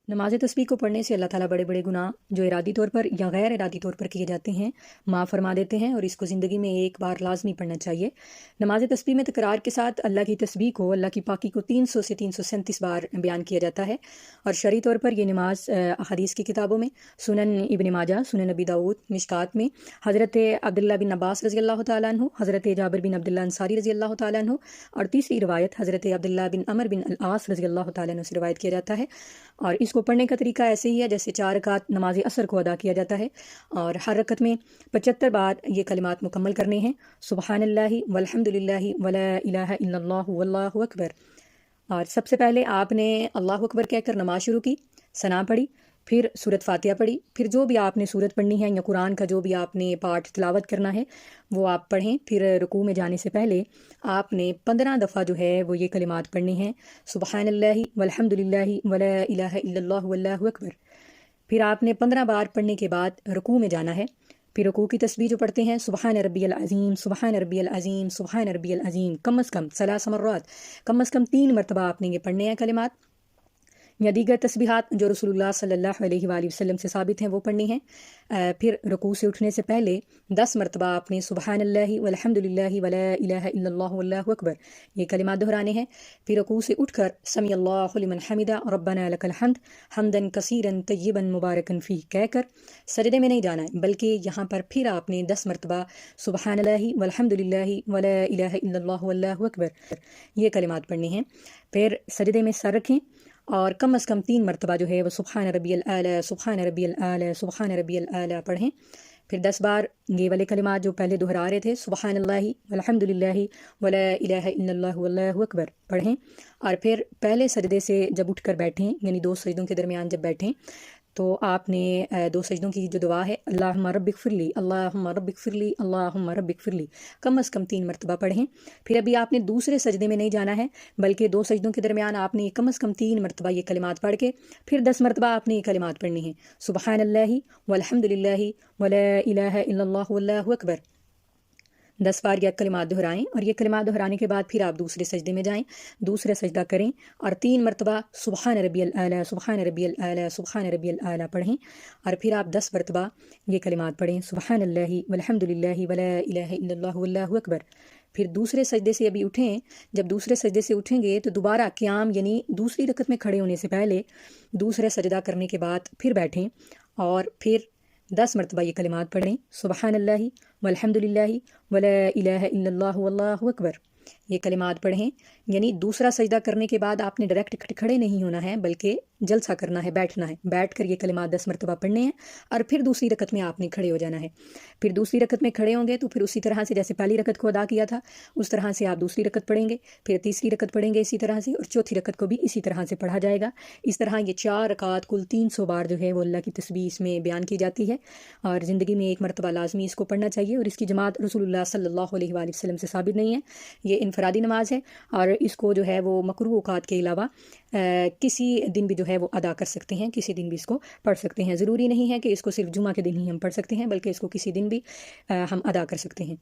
नमाज तस्बीह को पढ़ने से अल्लाह ताला बड़े बड़े गुनाह जो इरादी तौर पर या गैर इरादी तौर पर किए जाते हैं माफ़ फरमा देते हैं और इसको ज़िंदगी में एक बार लाजमी पढ़ना चाहिए। नमाज तस्बीह में तकरार के साथ अल्लाह की तस्बीह को, अल्लाह की पाकी को 300 से 337 बार बयान किया जाता है। और शरई तौर पर यह नमाज हदीस की किताबों में सुनन इब्न माजा, सुनन नबी दाऊद, मिशकात में हज़रत अब्दुल्ला बिन अब्बास रज़ी अल्लाह तआला अन्हु, हज़रत जाबिर बिन अब्दुल्ला अंसारी रज़ी अल्लाह तआला अन्हु और तीसरी रवायत हज़रत अब्दुल्ला बिन अमर बिन अल-आस रज़ी अल्लाह तआला अन्हु से रवायत किया जाता है। और इसको पढ़ने का तरीका ऐसे ही है जैसे 4 रकात नमाज असर को अदा किया जाता है और हर रकत में 75 बार ये कलिमात मुकम्मल करने हैं। सुबहानल्लाहि वल्हम्दुलिल्लाहि वला इलाहा इल्लल्लाहु वल्लाहु अकबर। और सबसे पहले आपने अल्लाह अकबर कहकर नमाज शुरू की, सना पढ़ी, फिर सूरत फातिहा पढ़ी, फिर जो भी आपने सूरत पढ़नी है या कुरान का जो भी आपने पाठ तिलावत करना है वो आप पढ़ें। फिर रुकू में जाने से पहले आपने 15 दफ़ा जो है वो ये कलिमात पढ़नी हैं, सुबहानल्लाहि वल्हम्दुलिल्लाहि वला इलाहा इल्लल्लाहु वल्लाहु अकबर। फिर आपने 15 बार पढ़ने के बाद रुकू में जाना है। फिर रुकू की तस्बीह जो पढ़ते हैं, सुबहान रब्बियल अज़ीम, सुबहान रब्बियल अज़ीम, सुबहान रब्बियल अज़ीम, कम अज़ कम सलास मर्रात, कम अज़ कम 3 मरतबा आपने ये पढ़ने हैं कलिमात या दीगर तस्बीहात जो रसूलुल्लाह सल्लल्लाहु अलैहि वसल्लम से साबित हैं वो पढ़नी है। फिर रुकू से उठने से पहले 10 मरतबा आपने सुबहानल्लाहि वल्हम्दुलिल्लाहि वला इलाहा इल्लल्लाहु वल्लाहु अकबर ये कलिमात दोहराने हैं। फिर रुकू से उठकर समी अल्लाहु लिमन हमिदा रब्बना लकल हम्द हम्दन कसीरन तय्यिबन मुबारकन फ़ीह कहकर सजदे में नहीं जाना है, बल्कि यहाँ पर फिर आपने 10 मरतबा सुबहानल्लाहि वल्हम्दुलिल्लाहि वला इलाहा इल्लल्लाहु वल्लाहु अकबर ये कलिमात पढ़नी हैं। फिर सजदे में सर रखें और कम अज़ कम 3 मरतबा जो है वो सुबहान रब्बियल आला, सुबहान रब्बियल आला, सुबहान रब्बियल आला पढ़ें। फिर 10 बार ये वाले कलिमात जो पहले दोहरा रहे थे, सुबहानल्लाहि वल्हम्दुलिल्लाहि वला इलाहा इल्लल्लाहु वल्लाहु अकबर पढ़ें। और फिर पहले सजदे से जब उठकर बैठें, यानी 2 सजदों के दरमियान जब बैठें तो आपने 2 सजदों की जो दुआ है, अल्लाहुम्मा रब्बिगफिरली, अल्लाहुम्मा रब्बिगफिरली, अल्लाहुम्मा रब्बिगफिरली, कम अज़ कम 3 मरतबा पढ़ें। फिर अभी आपने दूसरे सजदे में नहीं जाना है, बल्कि 2 सजदों के दरमियान आपने कम अज़ कम 3 मरतबा ये कलिमात पढ़ के फिर 10 मरतबा आपने ये कलिमात पढ़नी है, सुबहानल्लाहि वल्हम्दुलिल्लाहि वला इलाहा इल्लल्लाहु वल्लाहु अकबर। 10 बार यह कलिमात दोहराएं और ये कलिमात दोहराने के बाद फिर आप दूसरे सजदे में जाएं, दूसरा सजदा करें और 3 मरतबा सुबहान रब्बियल आला, सुबहान रब्बियल आला, सुबहान रब्बियल आला पढ़ें। और फिर आप 10 मरतबा ये कलिमात पढ़ें, सुबहानल्लाहि वल्हम्दुलिल्लाहि वला इलाहा इल्लल्लाहु वल्लाहु अकबर। फिर दूसरे सजदे से अभी उठें, जब दूसरे सजदे से उठेंगे तो दोबारा क़ियाम यानी दूसरी रकत में खड़े होने से पहले दूसरा सजदा करने के बाद फिर बैठें और फिर 10 मरतबा ये कलिमात पढ़ें, सुबहानल्लाहि वल्हम्दुलिल्लाहि वला इलाहा इल्लल्लाहु वल्लाहु अकबर ये कलिमात पढ़ें। यानी दूसरा सजदा करने के बाद आपने डायरेक्ट खड़े नहीं होना है, बल्कि जलसा करना है, बैठना है, बैठ कर ये कलिमात 10 मरतबा पढ़ने हैं और फिर दूसरी रकत में आपने खड़े हो जाना है। फिर दूसरी रकत में खड़े होंगे तो फिर उसी तरह से जैसे पहली रकत को अदा किया था उस तरह से आप दूसरी रकत पढ़ेंगे, फिर तीसरी रकत पढ़ेंगे इसी तरह से, और चौथी रकत को भी इसी तरह से पढ़ा जाएगा। इस तरह ये 4 रकात कुल 300 बार जो है वो अल्लाह की तस्बीह इसमें बयान की जाती है और ज़िंदगी में एक मरतबा लाजमी इसको पढ़ना चाहिए। और इसकी जमात रसूलुल्लाह सल्लल्लाहु अलैहि वसल्लम से साबित नहीं है, ये इनफरादी नमाज है और इसको जो है वो मकरूह औकात के अलावा किसी दिन भी जो है वो अदा कर सकते हैं, किसी दिन भी इसको पढ़ सकते हैं। ज़रूरी नहीं है कि इसको सिर्फ जुमा के दिन ही हम पढ़ सकते हैं, बल्कि इसको किसी दिन भी हम अदा कर सकते हैं।